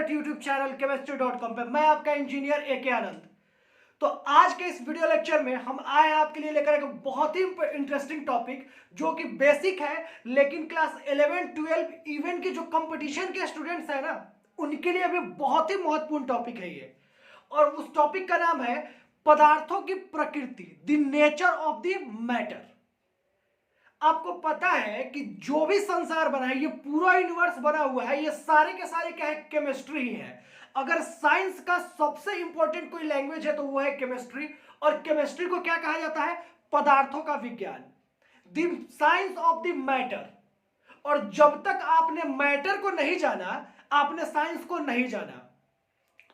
Favourite YouTube channel chemistry.com पे। मैं आपका इंजीनियर AK आनंद। तो आज के इस वीडियो लेक्चर में हम आए हैं आपके लिए लेकर एक बहुत ही इंटरेस्टिंग टॉपिक जो कि बेसिक है, लेकिन क्लास 11 12 इवन की जो कंपटीशन के स्टूडेंट्स हैं ना, उनके लिए भी बहुत ही महत्वपूर्ण टॉपिक है ये। और उस टॉपिक का नाम है पदार्थों की प्रकृति, the nature of the matter. आपको पता है कि जो भी संसार बना है, ये पूरा यूनिवर्स बना हुआ है, ये सारे के सारे क्या है? केमिस्ट्री ही है। अगर साइंस का सबसे इंपॉर्टेंट कोई लैंग्वेज है तो वो है केमिस्ट्री। और केमिस्ट्री को क्या कहा जाता है? पदार्थों का विज्ञान, the science of the matter. और जब तक आपने मैटर को नहीं जाना, आपने साइंस को नहीं जाना।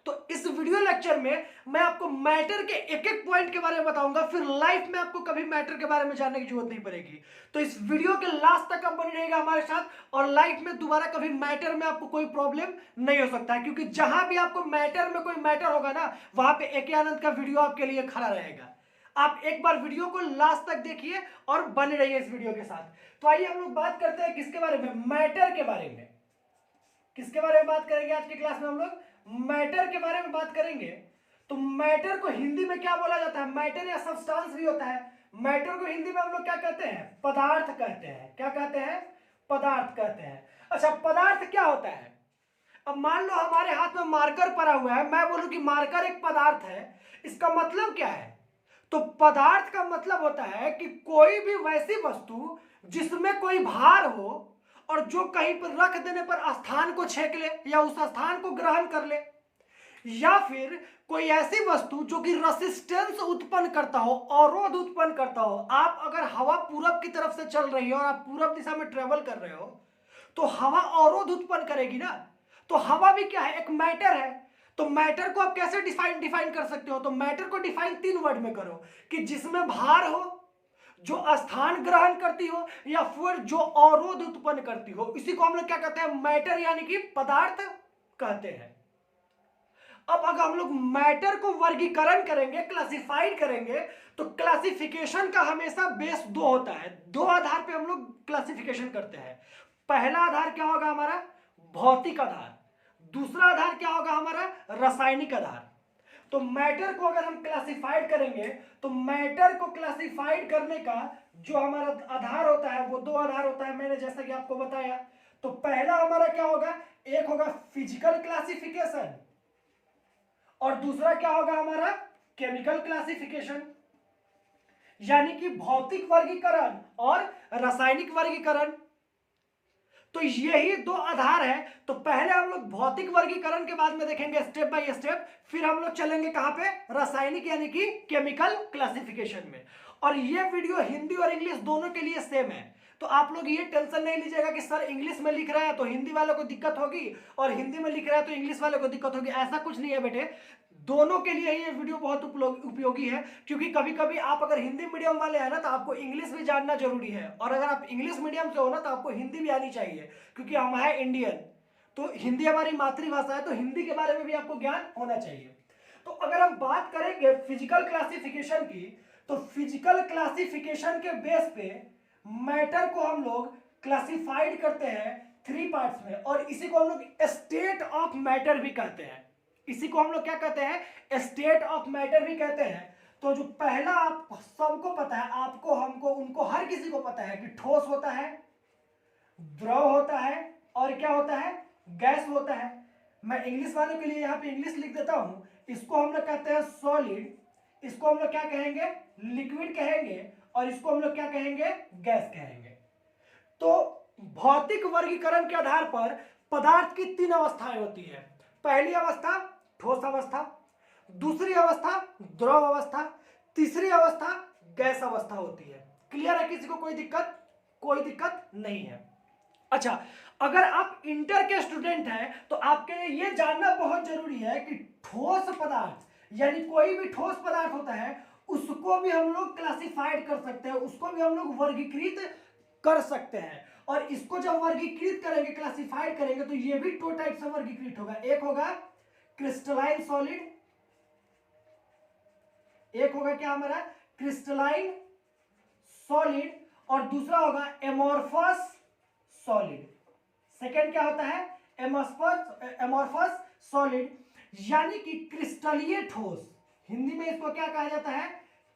तो इस वीडियो लेक्चर में मैं आपको मैटर के एक एक पॉइंट के बारे में बताऊंगा, फिर लाइफ में आपको कभी मैटर के बारे में जानने की जरूरत नहीं पड़ेगी। तो इस वीडियो के लास्ट तक आप बने रहिएगा हमारे साथ, और लाइफ में दोबारा कभी मैटर में आपको कोई प्रॉब्लम नहीं हो सकता है, क्योंकि जहां भी आपको मैटर में कोई मैटर होगा ना, वहां पे AK आनंद का वीडियो आपके लिए खड़ा रहेगा। आप एक बार वीडियो को लास्ट तक देखिए और बने रहिए इस वीडियो के साथ। तो आइए हम लोग बात करते हैं किसके बारे में? मैटर के बारे में। किसके बारे में बात करेंगे आज की क्लास में? हम लोग मैटर के बारे में बात करेंगे। तो मैटर को हिंदी में क्या बोला जाता है? मैटर या सब्सटेंस भी होता है। मैटर को हिंदी में हम लोग क्या कहते हैं? पदार्थ कहते हैं। क्या कहते हैं? पदार्थ कहते हैं। अच्छा, पदार्थ क्या होता है? अब मान लो हमारे हाथ में मार्कर पड़ा हुआ है, मैं बोलूं कि मार्कर एक पदार्थ है, इसका मतलब क्या है? तो पदार्थ का मतलब होता है कि कोई भी वैसी वस्तु जिसमें कोई भार हो और जो कहीं पर रख देने पर स्थान को छेक ले या उस स्थान को ग्रहण कर ले, या फिर कोई ऐसी वस्तु जो कि रेसिस्टेंस उत्पन्न करता हो, अवरोध उत्पन्न करता हो। आप अगर हवा पूरब की तरफ से चल रही है और आप पूरब दिशा में ट्रेवल कर रहे हो, तो हवा अवरोध उत्पन्न करेगी ना। तो हवा भी क्या है? एक मैटर है। तो मैटर को आप कैसे डिफाइन कर सकते हो? तो मैटर को डिफाइन 3 वर्ड में करो, कि जिसमें भार हो, जो स्थान ग्रहण करती हो, या फिर जो अवरोध उत्पन्न करती हो। इसी को हम लोग क्या कहते हैं? मैटर, यानी कि पदार्थ कहते हैं। अब अगर हम लोग मैटर को वर्गीकरण करेंगे, क्लासिफाइड करेंगे, तो क्लासिफिकेशन का हमेशा बेस 2 होता है। 2 आधार पे हम लोग क्लासिफिकेशन करते हैं। पहला आधार क्या होगा हमारा? भौतिक आधार। दूसरा आधार क्या होगा हमारा? रासायनिक आधार। तो मैटर को अगर हम क्लासिफाइड करेंगे, तो मैटर को क्लासिफाइड करने का जो हमारा आधार होता है वो 2 आधार होता है, मैंने जैसा कि आपको बताया। तो पहला हमारा क्या होगा? एक होगा फिजिकल क्लासिफिकेशन, और दूसरा क्या होगा हमारा? केमिकल क्लासिफिकेशन, यानी कि भौतिक वर्गीकरण और रासायनिक वर्गीकरण। तो यही 2 आधार है। तो पहले हम लोग भौतिक वर्गीकरण के बाद में देखेंगे स्टेप बाय स्टेप, फिर हम लोग चलेंगे कहां पे? रासायनिक यानी कि केमिकल क्लासिफिकेशन में। और ये वीडियो हिंदी और इंग्लिश दोनों के लिए सेम है। तो आप लोग ये टेंशन नहीं लीजिएगा कि सर इंग्लिश में लिख रहा है तो हिंदी वालों को दिक्कत होगी, और हिंदी में लिख रहा है तो इंग्लिश वालों को दिक्कत होगी। ऐसा कुछ नहीं है बेटे, दोनों के लिए ये वीडियो बहुत उपयोगी है। क्योंकि कभी कभी आप अगर हिंदी मीडियम वाले हैं ना, तो आपको इंग्लिश भी जानना जरूरी है, और अगर आप इंग्लिश मीडियम से हो ना, तो आपको हिंदी भी आनी चाहिए, क्योंकि हम हैं इंडियन। तो हिंदी हमारी मातृभाषा है, तो हिंदी के बारे में भी आपको ज्ञान होना चाहिए। तो अगर हम बात करेंगे फिजिकल क्लासिफिकेशन की, तो फिजिकल क्लासिफिकेशन के बेस पे मैटर को हम लोग क्लासिफाइड करते हैं 3 पार्ट्स में, और इसी को हम लोग स्टेट ऑफ मैटर भी कहते हैं। इसी को हम लोग क्या कहते हैं? स्टेट ऑफ मैटर भी कहते हैं। तो जो पहला, आप सबको पता है, आपको, हमको, उनको, हर किसी को पता है कि ठोस होता है, द्रव होता है, और क्या होता है? गैस होता है। मैं इंग्लिश वालों के लिए यहाँ पे इंग्लिश लिख देता हूं। इसको हम लोग कहते हैं सॉलिड, इसको हम लोग क्या कहेंगे? लिक्विड कहेंगे, और इसको हम लोग क्या कहेंगे? गैस कहेंगे। तो भौतिक वर्गीकरण के आधार पर पदार्थ की 3 अवस्थाएं होती है। पहली अवस्था ठोस अवस्था, दूसरी अवस्था द्रव अवस्था, तीसरी अवस्था गैस अवस्था होती है। क्लियर है? किसी को कोई दिक्कत? कोई दिक्कत नहीं है। अच्छा, अगर आप इंटर के स्टूडेंट हैं तो आपके लिए ये जानना बहुत जरूरी है कि ठोस पदार्थ, यानी कोई भी ठोस पदार्थ होता है, उसको भी हम लोग क्लासिफाइड कर सकते हैं, उसको भी हम लोग वर्गीकृत कर सकते हैं। और इसको जब वर्गीकृत करेंगे, क्लासिफाइड करेंगे, तो ये भी 2 टाइप से वर्गीकृत होगा। एक होगा क्रिस्टलाइन सॉलिड, एक होगा क्या हमारा? क्रिस्टलाइन सॉलिड, और दूसरा होगा एमोर्फस सॉलिड। सेकेंड क्या होता है? एमोर्फस सॉलिड यानी कि क्रिस्टलीय ठोस। हिंदी में इसको क्या कहा जाता है?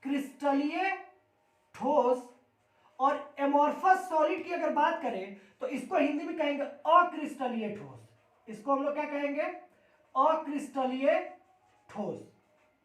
क्रिस्टलीय ठोस। और एमोर्फस सॉलिड की अगर बात करें तो इसको हिंदी में कहेंगे अक्रिस्टलीय ठोस। इसको हम लोग क्या कहेंगे? अक्रिस्टलीय ठोस।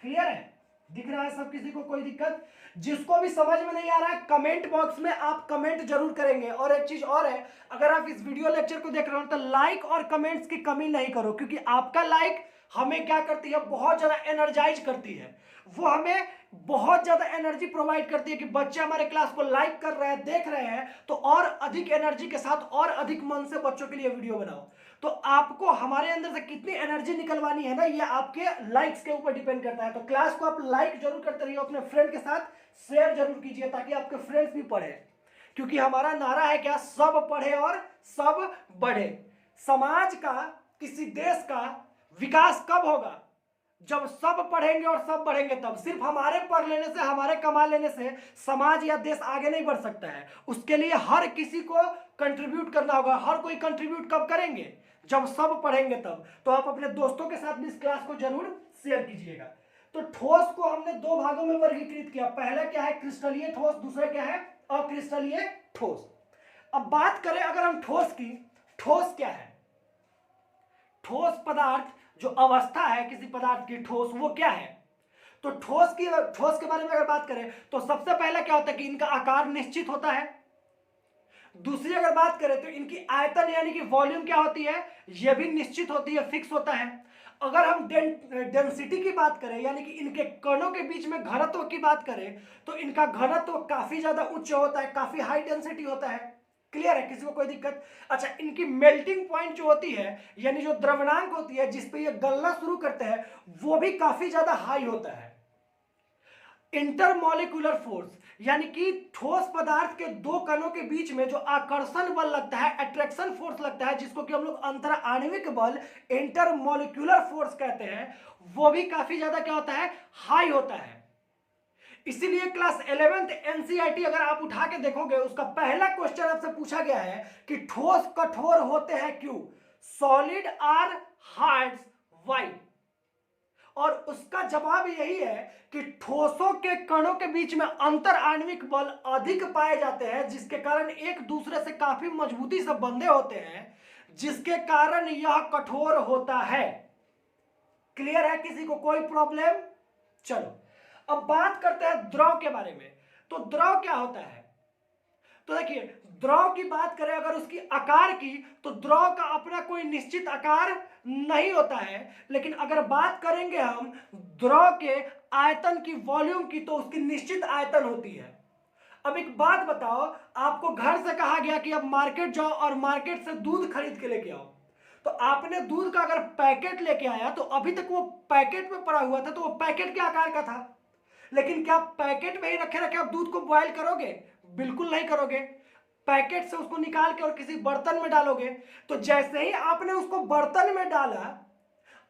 क्लियर है? दिख रहा है सब किसी को? कोई दिक्कत? जिसको भी समझ में नहीं आ रहा है कमेंट बॉक्स में आप कमेंट जरूर करेंगे। और एक चीज और है, अगर आप इस वीडियो लेक्चर को देख रहे हो तो लाइक और कमेंट्स की कमी नहीं करो, क्योंकि आपका लाइक हमें क्या करती है? बहुत ज्यादा एनर्जाइज करती है। वो हमें बहुत ज्यादा एनर्जी प्रोवाइड करती है कि बच्चे हमारे क्लास को लाइक कर रहे हैं, देख रहे हैं, तो और अधिक एनर्जी के साथ और अधिक मन से बच्चों के लिए वीडियो बनाओ। तो आपको हमारे अंदर से कितनी एनर्जी निकलवानी है ना, ये आपके लाइक्स के ऊपर डिपेंड करता है। तो क्लास को आप लाइक जरूर करते रहिए, अपने फ्रेंड के साथ शेयर जरूर कीजिए ताकि आपके फ्रेंड्स भी पढ़े, क्योंकि हमारा नारा है क्या? सब पढ़े और सब बढ़े। समाज का, किसी देश का विकास कब होगा? जब सब पढ़ेंगे और सब बढ़ेंगे तब। सिर्फ हमारे पढ़ लेने से, हमारे कमा लेने से समाज या देश आगे नहीं बढ़ सकता है। उसके लिए हर किसी को कंट्रीब्यूट करना होगा। हर कोई कंट्रीब्यूट कब करेंगे? जब सब पढ़ेंगे तब। तो आप अपने दोस्तों के साथ भी इस क्लास को जरूर शेयर कीजिएगा। तो ठोस को हमने दो भागों में वर्गीकृत किया। पहला क्या है? क्रिस्टलीय ठोस। दूसरा क्या है? अक्रिस्टलीय ठोस। अब बात करें अगर हम ठोस की, ठोस क्या है? ठोस पदार्थ, जो अवस्था है किसी पदार्थ की ठोस, वो क्या है? तो ठोस के बारे में अगर बात करें तो सबसे पहला क्या होता है कि इनका आकार निश्चित होता है। दूसरी अगर बात करें तो इनकी आयतन यानी कि वॉल्यूम क्या होती है? यह भी निश्चित होती है, फिक्स होता है। अगर हम डेंसिटी की बात करें यानी कि इनके कणों के बीच में घनत्व की बात करें तो इनका घनत्व काफी ज्यादा उच्च होता है, काफी हाई डेंसिटी होता है। क्लियर है? किसी को कोई दिक्कत? अच्छा, इनकी मेल्टिंग पॉइंट जो होती है यानी जो द्रवणांक होती है जिस पे ये गलना शुरू करते हैं वो भी काफी ज्यादा हाई होता है। इंटरमॉलिक्यूलर फोर्स यानी कि ठोस पदार्थ के दो कणों के बीच में जो आकर्षण बल लगता है, अट्रैक्शन फोर्स लगता है, जिसको कि हम लोग अंतर आणविक बल, इंटरमॉलिक्यूलर फोर्स कहते हैं, वो भी काफी ज्यादा क्या होता है? हाई होता है। इसीलिए क्लास 11th एनसीईआरटी अगर आप उठा के देखोगे उसका पहला क्वेश्चन आपसे पूछा गया है कि ठोस कठोर होते हैं क्यों? Solid are hard, why? और उसका जवाब यही है कि ठोसों के कणों के बीच में अंतर आणविक बल अधिक पाए जाते हैं, जिसके कारण एक दूसरे से काफी मजबूती से बंधे होते हैं, जिसके कारण यह कठोर होता है। क्लियर है? किसी को कोई प्रॉब्लम? चलो अब बात करते हैं द्रव के बारे में। तो द्रव क्या होता है? तो देखिए, द्रव की बात करें अगर उसकी आकार की, तो द्रव का अपना कोई निश्चित आकार नहीं होता है। लेकिन अगर बात करेंगे हम द्रव के आयतन की, वॉल्यूम की, तो उसकी निश्चित आयतन होती है। अब एक बात बताओ, आपको घर से कहा गया कि अब मार्केट जाओ और मार्केट से दूध खरीद के लेके आओ। तो आपने दूध का अगर पैकेट लेके आया तो अभी तक वो पैकेट में पड़ा हुआ था, तो वो पैकेट के आकार का था। लेकिन क्या पैकेट में ही रखे रखे आप दूध को बॉयल करोगे? बिल्कुल नहीं करोगे। पैकेट से उसको निकाल के और किसी बर्तन में डालोगे। तो जैसे ही आपने उसको बर्तन में डाला,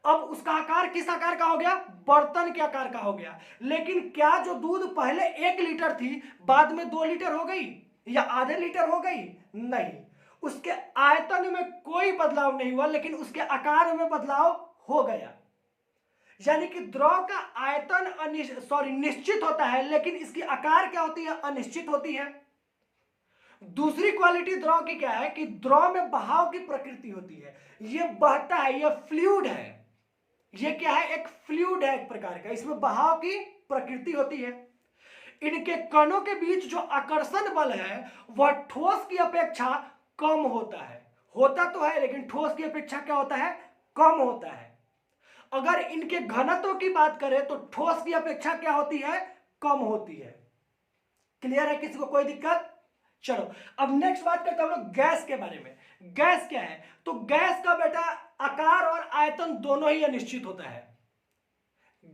अब उसका आकार किस आकार का हो गया? बर्तन के आकार का हो गया। लेकिन क्या जो दूध पहले 1 लीटर थी बाद में 2 लीटर हो गई या आधे लीटर हो गई? नहीं, उसके आयतन में कोई बदलाव नहीं हुआ, लेकिन उसके आकार में बदलाव हो गया। यानी कि द्रव का आयतन निश्चित होता है, लेकिन इसकी आकार क्या होती है? अनिश्चित होती है। दूसरी क्वालिटी द्रव की क्या है कि द्रव में बहाव की प्रकृति होती है। ये बहता है, ये फ्लूइड है। ये क्या है? एक फ्लूइड है एक प्रकार का, इसमें बहाव की प्रकृति होती है। इनके कणों के बीच जो आकर्षण बल है वह ठोस की अपेक्षा कम होता है। होता तो है लेकिन ठोस की अपेक्षा क्या होता है? कम होता है। अगर इनके घनत्व की बात करें तो ठोस की अपेक्षा क्या होती है? कम होती है। क्लियर है? किसी को कोई दिक्कत? चलो अब नेक्स्ट बात करते हैं हम लोग गैस के बारे में। गैस क्या है? तो गैस का बेटा आकार और आयतन दोनों ही अनिश्चित होता है।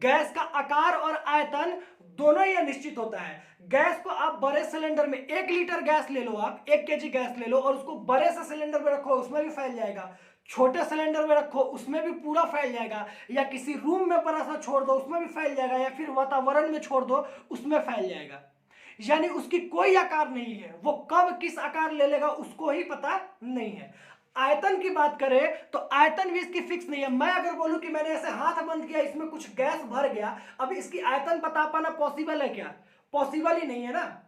गैस का आकार और आयतन दोनों ही अनिश्चित होता है। गैस को आप बड़े सिलेंडर में 1 लीटर गैस ले लो, आप 1 केजी गैस ले लो और उसको बड़े से सिलेंडर में रखो, उसमें भी फैल जाएगा। छोटे सिलेंडर में रखो, उसमें भी पूरा फैल जाएगा। या किसी रूम में बड़ा सा छोड़ दो, उसमें भी फैल जाएगा। या फिर वातावरण में छोड़ दो, उसमें फैल जाएगा। यानी उसकी कोई आकार नहीं है। वो कब किस आकार ले लेगा उसको ही पता नहीं है। आयतन की बात करें तो आयतन भी इसकी फिक्स नहीं है। मैं अगर बोलूं कि मैंने ऐसे हाथ बंद किया, इसमें कुछ गैस भर गया, अब इसकी आयतन बता पाना पॉसिबल है क्या? पॉसिबल ही नहीं है ना।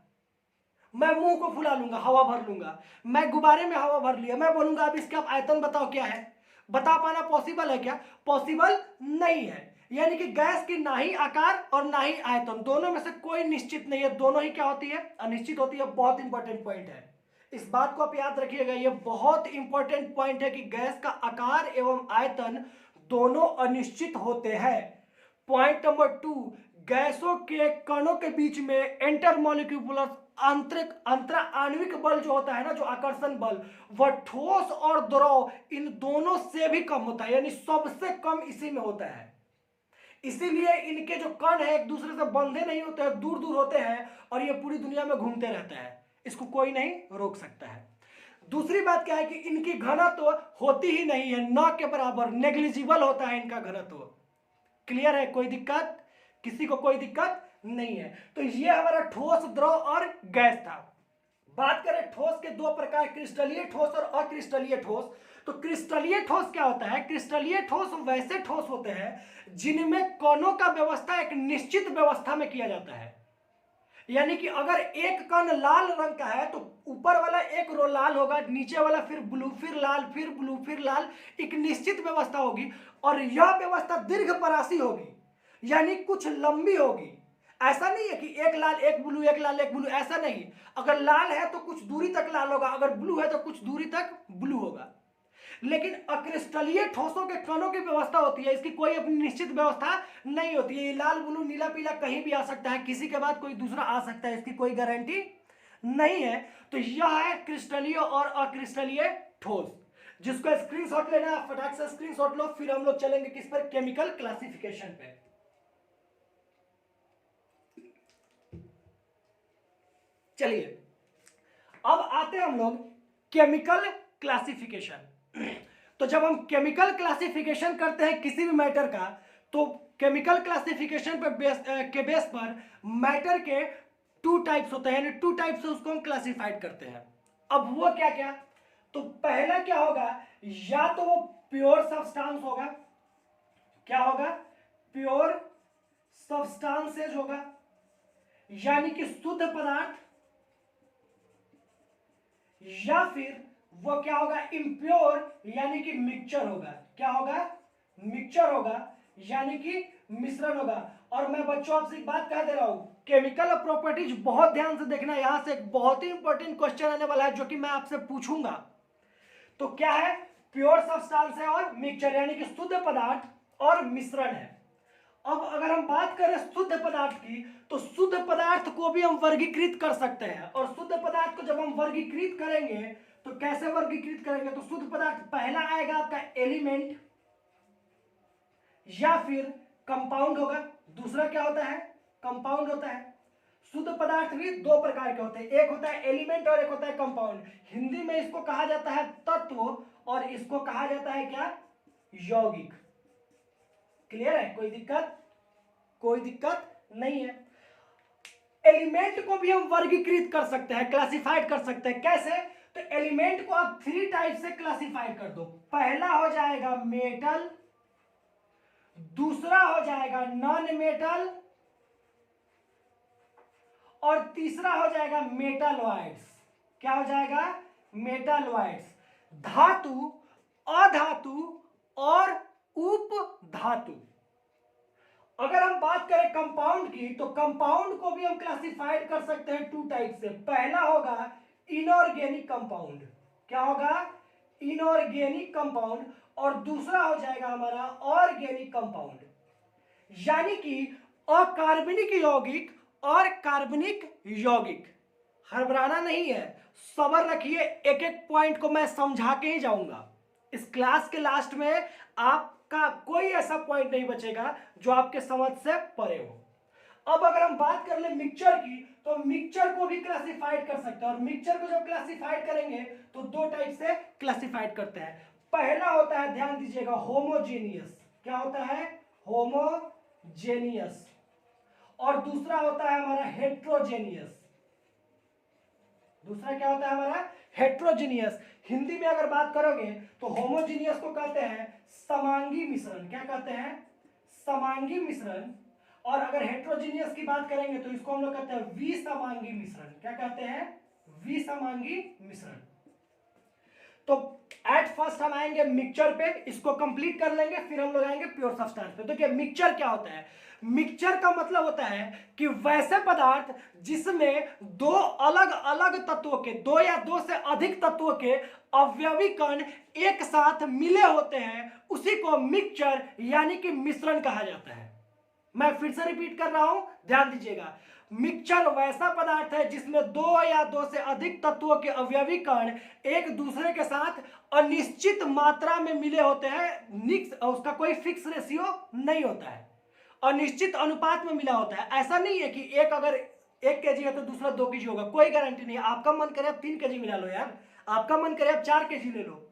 मैं मुंह को फुला लूंगा, हवा भर लूंगा, मैं गुब्बारे में हवा भर लिया, मैं बोलूंगा अब इसका आयतन बताओ क्या है, बता पाना पॉसिबल है क्या? पॉसिबल नहीं है। यानी कि गैस की ना ही आकार और ना ही आयतन, दोनों में से कोई निश्चित नहीं है, दोनों ही क्या होती है? अनिश्चित होती है। बहुत इंपॉर्टेंट पॉइंट है, इस बात को आप याद रखिएगा, ये बहुत इंपॉर्टेंट पॉइंट है कि गैस का आकार एवं आयतन दोनों अनिश्चित होते हैं। पॉइंट नंबर 2, गैसों के कणों के बीच में इंटरमॉलिक्यूलर अंतरा आणविक बल जो होता है ना, जो आकर्षण बल, वह ठोस और द्रव इन दोनों से भी कम होता है, यानी सबसे कम इसी में होता है। इसीलिए इनके जो कण है एक दूसरे से बंधे नहीं होते हैं, दूर दूर होते हैं, और ये पूरी दुनिया में घूमते रहते हैं, इसको कोई नहीं रोक सकता है। दूसरी बात क्या है कि इनकी घनत्व होती ही नहीं है, न के बराबर, नेग्लिजिबल होता है इनका घनत्व। क्लियर है? कोई दिक्कत? किसी को कोई दिक्कत नहीं है? तो ये हमारा ठोस, द्रव और गैस था। बात करें ठोस के दो प्रकार, क्रिस्टलीय ठोस और अक्रिस्टलीय ठोस। तो क्रिस्टलीय ठोस क्या होता है? क्रिस्टलीय ठोस वैसे ठोस होते हैं जिनमें कणों का व्यवस्था एक निश्चित व्यवस्था में किया जाता है। यानी कि अगर एक कण लाल रंग का है तो ऊपर वाला एक रो लाल होगा, नीचे वाला फिर ब्लू, फिर लाल, फिर ब्लू, फिर लाल, एक निश्चित व्यवस्था होगी। और यह व्यवस्था दीर्घ परासी होगी, यानी कुछ लंबी होगी। ऐसा नहीं है कि एक लाल एक ब्लू, एक लाल एक ब्लू, ऐसा नहीं। अगर लाल है तो कुछ दूरी तक लाल होगा, अगर ब्लू है तो कुछ दूरी तक ब्लू होगा। लेकिन अक्रिस्टलीय ठोसों के कणों की व्यवस्था होती है, इसकी कोई अपनी निश्चित व्यवस्था नहीं होती है। ये लाल, ब्लू, नीला, पीला कहीं भी आ सकता है, किसी के बाद कोई दूसरा आ सकता है, इसकी कोई गारंटी नहीं है। तो यह है क्रिस्टलीय और अक्रिस्टलीय ठोस, जिसको स्क्रीनशॉट लेना है, फटाक से स्क्रीनशॉट लो। फिर हम लोग चलेंगे किस पर? केमिकल क्लासिफिकेशन पे। चलिए अब आते हैं हम लोग केमिकल क्लासिफिकेशन। तो जब हम केमिकल क्लासिफिकेशन करते हैं किसी भी मैटर का, तो केमिकल क्लासिफिकेशन पर के बेस पर मैटर के 2 टाइप्स होते हैं, यानी 2 टाइप से उसको हम क्लासिफाइड करते हैं। अब वो क्या क्या? तो पहला क्या होगा? या तो वो प्योर सब्सटेंस होगा। क्या होगा? प्योर सब्सटेंसेज होगा, यानी कि शुद्ध पदार्थ। या फिर वो क्या होगा? इम्प्योर, यानी कि मिक्सचर होगा। क्या होगा? मिक्सचर होगा, यानी कि मिश्रण होगा। और मैं बच्चों आपसे एक बात कह दे रहा हूं, केमिकल प्रॉपर्टीज बहुत ध्यान से देखना, यहां से एक बहुत ही इंपॉर्टेंट क्वेश्चन आने वाला है जो कि मैं आपसे पूछूंगा। तो क्या है? प्योर सब्सटेंस है और मिक्सचर, यानी कि शुद्ध पदार्थ और मिश्रण है। अब अगर हम बात करें शुद्ध पदार्थ की, तो शुद्ध पदार्थ को भी हम वर्गीकृत कर सकते हैं। और शुद्ध पदार्थ को जब हम वर्गीकृत करेंगे तो कैसे वर्गीकृत करेंगे? तो शुद्ध पदार्थ पहला आएगा आपका एलिमेंट या फिर कंपाउंड होगा। दूसरा क्या होता है? कंपाउंड होता है। शुद्ध पदार्थ भी 2 प्रकार के होते हैं, एक होता है एलिमेंट और एक होता है कंपाउंड। हिंदी में इसको कहा जाता है तत्व और इसको कहा जाता है क्या? यौगिक। क्लियर है? कोई दिक्कत? कोई दिक्कत नहीं है। एलिमेंट को भी हम वर्गीकृत कर सकते हैं, क्लासिफाइड कर सकते हैं। कैसे? तो एलिमेंट को आप 3 टाइप से क्लासिफाइड कर दो। पहला हो जाएगा मेटल, दूसरा हो जाएगा नॉन मेटल, और तीसरा हो जाएगा मेटालॉइड्स। क्या हो जाएगा? मेटालॉइड्स। धातु, अधातु और उपधातु। अगर हम बात करें कंपाउंड की, तो कंपाउंड को भी हम क्लासिफाइड कर सकते हैं 2 टाइप से। पहला होगा इनऑर्गेनिक कंपाउंड। क्या होगा? Inorganic compound. और दूसरा हो जाएगा हमारा ऑर्गेनिक कंपाउंड, यानी कि अकार्बनिक यौगिक और कार्बनिक यौगिक। हड़बड़ाना नहीं है, सब्र रखिए, एक एक पॉइंट को मैं समझा के ही जाऊंगा। इस क्लास के लास्ट में आपका कोई ऐसा पॉइंट नहीं बचेगा जो आपके समझ से परे हो। अब अगर हम बात कर ले मिक्सचर की, तो मिक्सचर को भी क्लासिफाइड कर सकते हैं। और मिक्सचर को जब क्लासिफाइड करेंगे तो 2 टाइप से क्लासिफाइड करते हैं। पहला होता है, ध्यान दीजिएगा, होमोजेनियस। क्या होता है? होमोजेनियस। और दूसरा होता है हमारा हेट्रोजेनियस। दूसरा क्या होता है हमारा? हेट्रोजीनियस, हिंदी में अगर बात करोगे तो होमोजीनियस को कहते हैं समांगी मिश्रण। क्या कहते हैं? समांगी मिश्रण। और अगर हेट्रोजीनियस की बात करेंगे तो इसको हम लोग कहते हैं विसमांगी मिश्रण। क्या कहते हैं? विसमांगी मिश्रण। तो एट फर्स्ट हम आएंगे मिक्सचर पे, इसको कंप्लीट कर लेंगे, फिर हम लोग आएंगे प्योर सब्सटेंस पे। तो क्या मिक्सचर क्या होता है? मिक्सचर का मतलब होता है कि वैसे पदार्थ जिसमें दो अलग अलग तत्वों के, दो या दो से अधिक तत्वों के अवयवी कण एक साथ मिले होते हैं, उसी को मिक्सचर यानी कि मिश्रण कहा जाता है। मैं फिर से रिपीट कर रहा हूं, ध्यान दीजिएगा। मिक्सचर वैसा पदार्थ है जिसमें दो या दो से अधिक तत्वों के अवयवी कण एक दूसरे के साथ अनिश्चित मात्रा में मिले होते हैं। उसका कोई फिक्स रेशियो नहीं होता है, अनिश्चित अनुपात में मिला होता है। ऐसा नहीं है कि एक अगर 1 kg है तो दूसरा 2 kg होगा, कोई गारंटी नहीं है। आपका मन करे आप 3 kg मिला लो यार, आपका मन करे आप 4 kg ले लो,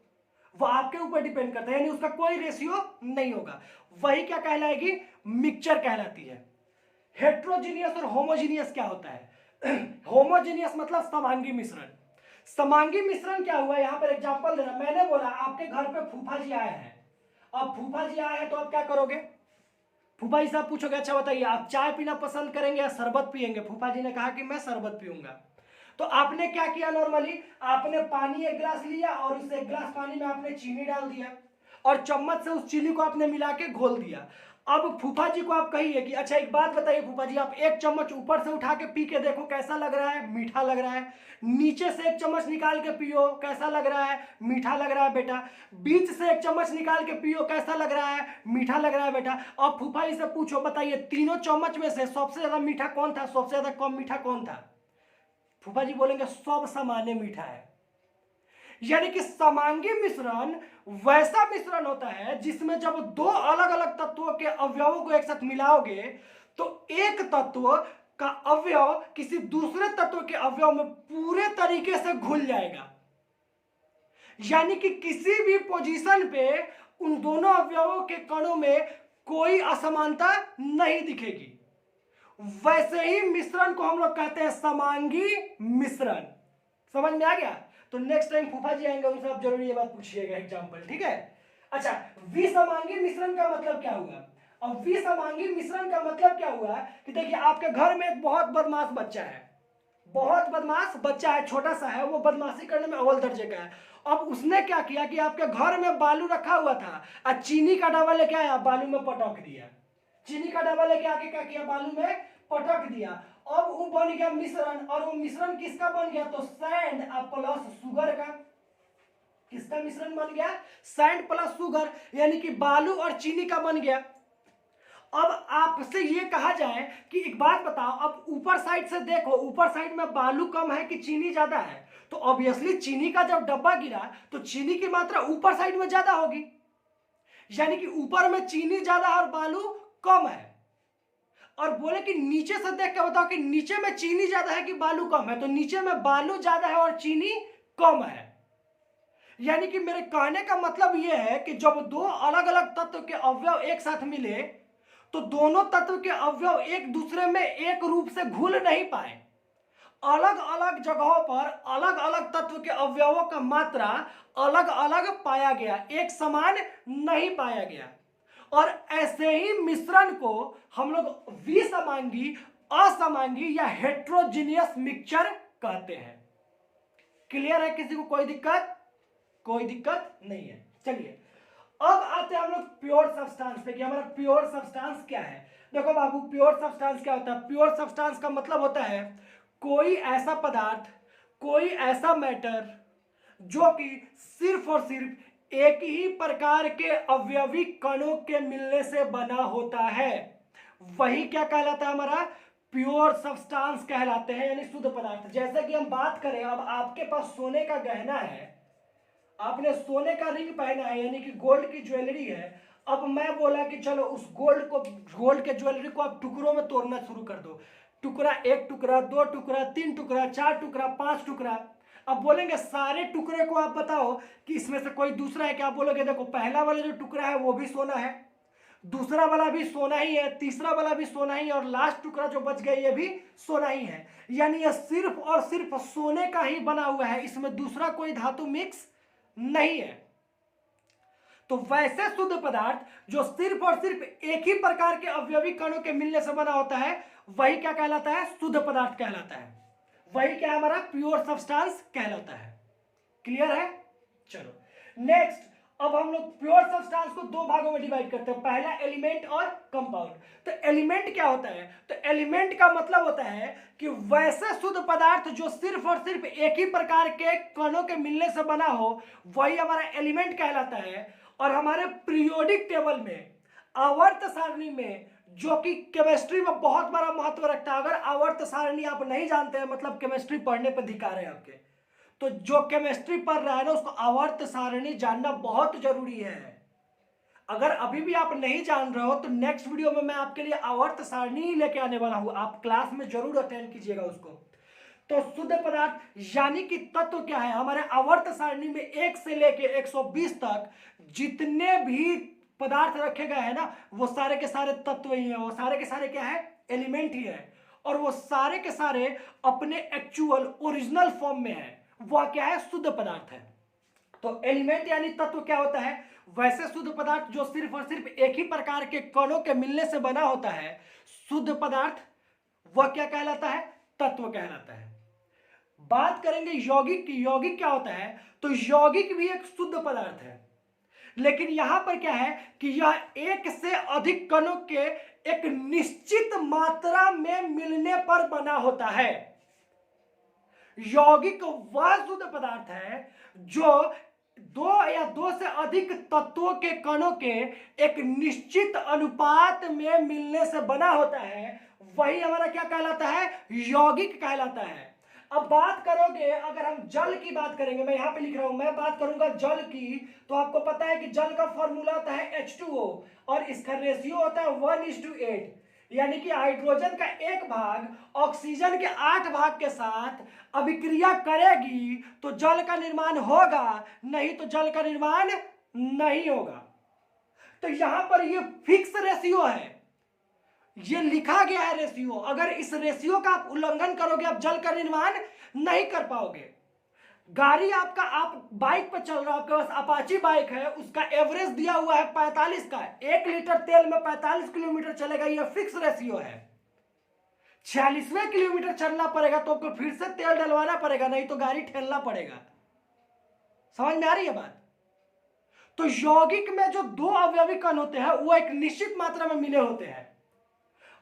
वो आपके ऊपर डिपेंड करता है, यानी उसका कोई रेशियो नहीं होगा। वही क्या कहलाएगी? मिक्सचर कहलाती है। हेट्रोजीनियस और होमोजीनियस क्या होता है? होमोजीनियस मतलब समांगी मिश्रण। समांगी मिश्रण क्या हुआ? यहां पर एग्जांपल देना, मैंने बोला आपके घर पे फूफा जी आए हैं। अब फूफा जी आए हैं तो आप क्या करोगे? फूफा जी साहब पूछोगे अच्छा बताइए आप चाय पीना पसंद करेंगे या शरबत पिएंगे? फूफा जी ने कहा कि मैं शरबत पीऊंगा। तो आपने क्या किया? नॉर्मली आपने पानी 1 गिलास लिया और उस 1 गिलास पानी में आपने चीनी डाल दिया और चम्मच से उस चीनी को आपने मिला के घोल दिया। अब फूफा जी को आप कहिए कि अच्छा एक बात बताइए फूफा जी, आप 1 चम्मच ऊपर से उठा के पी के देखो कैसा लग रहा है? मीठा लग रहा है। नीचे से 1 चम्मच निकाल के पियो, कैसा लग रहा है? मीठा लग रहा है बेटा। बीच से 1 चम्मच निकाल के पियो, कैसा लग रहा है? मीठा लग रहा है बेटा। अब फूफा जी से पूछो बताइए तीनों चम्मच में से सबसे ज्यादा मीठा कौन था, सबसे ज्यादा कम मीठा कौन था? फूफा जी बोलेंगे सब सामान्य मीठा है। यानी कि समांगी मिश्रण वैसा मिश्रण होता है जिसमें जब दो अलग अलग तत्वों के अवयवों को एक साथ मिलाओगे तो एक तत्व का अवयव किसी दूसरे तत्व के अवयव में पूरे तरीके से घुल जाएगा। यानी कि किसी भी पोजीशन पे उन दोनों अवयवों के कणों में कोई असमानता नहीं दिखेगी। वैसे ही मिश्रण को हम लोग कहते हैं समांगी मिश्रण। समझ में आ गया? तो नेक्स्ट टाइम फूफा जी आएंगे उनसे आप जरूर ये बात पूछिएगा एग्जांपल, ठीक है? अच्छा, विसमांगी मिश्रण का मतलब क्या हुआ? अब विसमांगी मिश्रण का मतलब क्या हुआ कि देखिए आपके घर में एक बहुत बदमाश बच्चा है, बहुत बदमाश बच्चा है, छोटा सा है, वो बदमाशी करने में अव्वल दर्जे का है। अब उसने क्या किया कि आपके घर में बालू रखा हुआ था और चीनी का डब्बा लेके आया, बालू में पटक दिया। चीनी का डब्बा लेके आके क्या किया? बालू में पटक दिया। अब वो बन गया मिश्रण, और वो मिश्रण किसका बन गया? तो सैंड प्लस शुगर का। किसका मिश्रण बन गया? सैंड प्लस शुगर, यानी कि बालू और चीनी का बन गया। अब आपसे ये कहा जाए कि एक बात बताओ, अब ऊपर साइड से देखो, ऊपर साइड में बालू कम है कि चीनी ज्यादा है? तो ऑब्वियसली चीनी का जब डब्बा गिरा तो चीनी की मात्रा ऊपर साइड में ज्यादा होगी, यानी कि ऊपर में चीनी ज्यादा और बालू कम है। और बोले कि नीचे से देख के बताओ कि नीचे में चीनी ज्यादा है कि बालू कम है? तो नीचे में बालू ज्यादा है और चीनी कम है। यानी कि मेरे कहने का मतलब यह है कि जब दो अलग अलग तत्व के अवयव एक साथ मिले तो दोनों तत्व के अवयव एक दूसरे में एक रूप से घुल नहीं पाए। अलग अलग जगहों पर अलग अलग तत्व के अवयवों का मात्रा अलग अलग पाया गया, एक समान नहीं पाया गया। और ऐसे ही मिश्रण को हम लोग विसमांगी, असमांगी या हेट्रोजीनियस मिक्सचर कहते हैं। क्लियर है? किसी को कोई दिक्कत? कोई दिक्कत नहीं है। चलिए अब आते हैं हम लोग प्योर सब्सटेंस पे कि हमारा प्योर सब्सटेंस क्या है। देखो बाबू, प्योर सब्सटेंस क्या होता है? प्योर सब्सटेंस का मतलब होता है कोई ऐसा पदार्थ, कोई ऐसा मैटर जो कि सिर्फ और सिर्फ एक ही प्रकार के अवयवी कणों के मिलने से बना होता है, वही क्या कहलाता है? हमारा प्योर सब्सटेंस कहलाते हैं, यानी शुद्ध पदार्थ। जैसे कि हम बात करें, अब आपके पास सोने का गहना है, आपने सोने का रिंग पहना है, यानी कि गोल्ड की ज्वेलरी है। अब मैं बोला कि चलो उस गोल्ड के ज्वेलरी को आप टुकड़ों में तोड़ना शुरू कर दो। टुकड़ा, 1 टुकड़ा, 2 टुकड़ा, 3 टुकड़ा, 4 टुकड़ा, 5 टुकड़ा। अब बोलेंगे सारे टुकड़े को आप बताओ कि इसमें से कोई दूसरा है क्या? आप बोलोगे देखो पहला वाला जो टुकड़ा है वो भी सोना है, दूसरा वाला भी सोना ही है, तीसरा वाला भी सोना ही है, और लास्ट टुकड़ा जो बच गया ये भी सोना ही है। यानी ये सिर्फ और सिर्फ सोने का ही बना हुआ है, इसमें दूसरा कोई धातु मिक्स नहीं है। तो वैसे शुद्ध पदार्थ जो सिर्फ और सिर्फ एक ही प्रकार के अवयवी कणों के मिलने से बना होता है, वही क्या कहलाता है? शुद्ध पदार्थ कहलाता है। वही क्या है? हमारा प्योर सब्सटेंस कहलाता है। क्लियर है? चलो नेक्स्ट, अब हम लोग प्योर सब्सटेंस को दो भागों में डिवाइड करते हैं, पहला एलिमेंट और कंपाउंड। तो एलिमेंट क्या होता है? तो एलिमेंट का मतलब होता है कि वैसे शुद्ध पदार्थ जो सिर्फ और सिर्फ एक ही प्रकार के कणों के मिलने से बना हो, वही हमारा एलिमेंट कहलाता है। और हमारे पीरियोडिक टेबल में, आवर्त सारणी में, जो कि केमिस्ट्री में बहुत बड़ा महत्व रखता है, अगर आवर्त सारणी आप नहीं जानते हैं मतलब केमिस्ट्री पढ़ने पर धिक्कार है आपके, तो जो केमिस्ट्री पढ़ रहा है ना उसको आवर्त सारणी जानना बहुत जरूरी है। अगर अभी भी आप नहीं जान रहे हो तो नेक्स्ट वीडियो में मैं आपके लिए आवर्त सारणी लेके आने वाला हूं, आप क्लास में जरूर अटेंड कीजिएगा उसको। तो शुद्ध पदार्थ यानी कि तत्व क्या है? हमारे आवर्त सारणी में 1 से लेके 120 तक जितने भी पदार्थ रखे गए हैं ना, वो सारे के सारे तत्व ही हैं, वो सारे के सारे क्या है? एलिमेंट ही है। और वो सारे के सारे अपने एक्चुअल ओरिजिनल फॉर्म में है, वह क्या है? शुद्ध पदार्थ है। तो एलिमेंट यानी तत्व क्या होता है? वैसे शुद्ध पदार्थ जो सिर्फ और सिर्फ एक ही प्रकार के कणों के मिलने से बना होता है, शुद्ध पदार्थ, वह क्या कहलाता है? तत्व कहलाता है। बात करेंगे यौगिक की। यौगिक क्या होता है? तो यौगिक भी एक शुद्ध पदार्थ है, लेकिन यहां पर क्या है कि यह एक से अधिक कणों के एक निश्चित मात्रा में मिलने पर बना होता है। यौगिक वह शुद्ध पदार्थ है जो दो या दो से अधिक तत्वों के कणों के एक निश्चित अनुपात में मिलने से बना होता है, वही हमारा क्या कहलाता है? यौगिक कहलाता है। अब बात करोगे, अगर हम जल की बात करेंगे, मैं यहां पे लिख रहा हूं, मैं बात करूंगा जल की, तो आपको पता है कि जल का फॉर्मूला होता है H2O और इसका रेशियो होता है 1:8, यानी कि हाइड्रोजन का 1 भाग ऑक्सीजन के 8 भाग के साथ अभिक्रिया करेगी तो जल का निर्माण होगा, नहीं तो जल का निर्माण नहीं होगा। तो यहां पर ये फिक्स रेशियो है, ये लिखा गया है रेशियो। अगर इस रेशियो का आप उल्लंघन करोगे, आप जल का निर्माण नहीं कर पाओगे। गाड़ी आपका, आप बाइक पर चल रहे हो, आपके पास अपाची बाइक है, उसका एवरेज दिया हुआ है 45 का, 1 लीटर तेल में 45 किलोमीटर चलेगा, ये फिक्स रेशियो है। 46वें किलोमीटर चलना पड़ेगा तो आपको फिर से तेल डलवाना पड़ेगा, नहीं तो गाड़ी ठेलना पड़ेगा। समझ में आ रही है बात? तो यौगिक में जो दो अवयवी कण होते हैं वो एक निश्चित मात्रा में मिले होते हैं।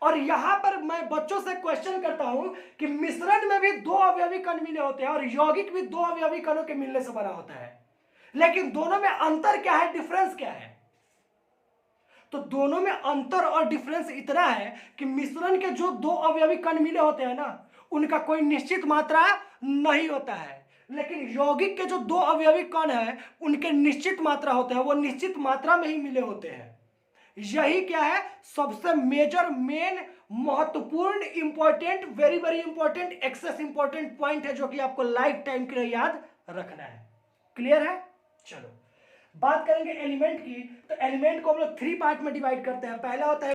और यहां पर मैं बच्चों से क्वेश्चन करता हूं कि मिश्रण में भी दो अवयवी कण मिले होते हैं और यौगिक भी दो अवयवी कणों के मिलने से बना होता है, लेकिन दोनों में अंतर क्या है? डिफरेंस क्या है? तो दोनों में अंतर और डिफरेंस इतना है कि मिश्रण के जो दो अवयवी कण मिले होते हैं ना, उनका कोई निश्चित मात्रा नहीं होता है, लेकिन यौगिक के जो दो अवयवी कण हैं उनके निश्चित मात्रा होते हैं, वो निश्चित मात्रा में ही मिले होते हैं। यही क्या है? सबसे मेजर, मेन, महत्वपूर्ण, important, very very important, excess important point है जो कि आपको लाइफ टाइम के लिए याद रखना है। क्लियर है? चलो बात करेंगे एलिमेंट की। तो एलिमेंट को हम लोग 3 पार्ट में डिवाइड करते हैं। पहला होता है